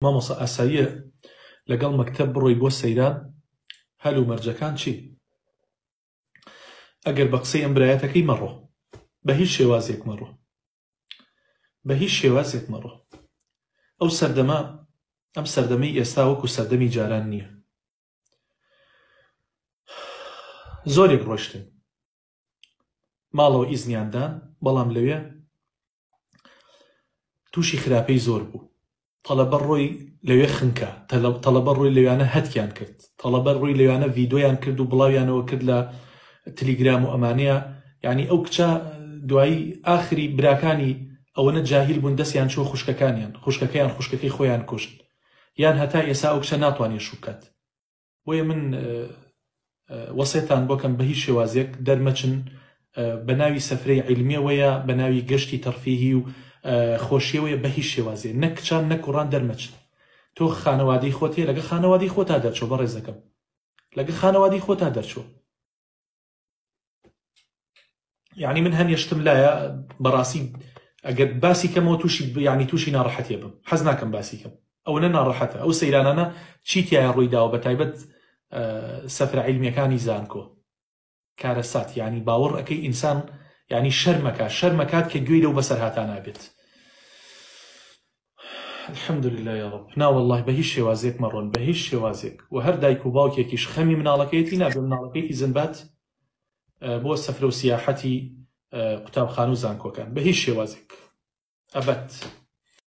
مامۆستا ئاساییە لەگەڵ مەکتەب بڕۆی بۆ سەیران هەل و مەرجەکان چی؟ ئەگەر بە قسەی ئەم برایەتەکەی مەڕۆ بە هیچ شێوازێک مەڕۆ، بە هیچ شێوازێک مەڕۆ. ئەو سەردەمە ئەم سەردەمەی ئێستا وەکو سەردەمی جاران نییە. زۆرێک ڕۆشتن ماڵەوە ئیزنیاندان، بەڵام لەوێ تووشی خراپەی زۆر بوو. تەڵەبە ڕۆی لەوێ خنکە، تەڵەبە ڕۆی لەوانە هەتیان کرد، تەڵەبە ڕۆی لەوانە ڤیدۆیان کرد و بڵاویانەوە کرد لە تەلیگرام و ئەمانەیە. یعنی ئەو کچە دوایی ئاخری براکانی ئەوەنە جاهیل بوون دەستیان چوە خوشکەکەی خۆیان کوشت، یان هەتا ئێسا ئەو کچە ناتوانێت شوکات. بۆیە من وەسێتان بۆکەم بە هیچ شێوازێک دەرمەچن بە ناوی سەفرەی عیلمیەوەیە، بە ناوی گەشتی تەرفیهی و خۆشیەوەیە، بە هیچ شێوازێ نەک کچان نەک کوڕان دەرمەچن. تۆ خانەوادەی خۆتێ لەگە خانەوادی خۆتا دەرچۆ، بەڕێزەکەم لەگە خانەوادی خۆتا دەرچۆ. یعنی من هەنیشتم لایە بەڕاستی ئەگەر باسی کەمەوە تووشی ناڕەحەتیە بم، حەز ناکەم باسی کەم. ئەوە ناڕەحەتە، ئەو سەیرانانە چیتیایە ڕوویداوە بە تایبەت سەفرە عیلمیەکانی زانکۆ کارەسات. یعنی باوەڕ ئەەکەی ئینسان یعنی شەرمەکات کە گوێی لەو بەسەر هاتان نابێت. الحەمدولله یا ڕەب. نا وەڵڵاهی بە هیچ شێوازێک مەڕۆن، بە هیچ شێوازێک. و هەر دایک و باوکێکیش خەمی مناڵەکەیەتی نابێ، مناڵەکەیەتی زنبات بۆ سەفرە و سیاحەتی قوتابخانە و زانکۆکان بە هیچ شێوازێک ئەبەت.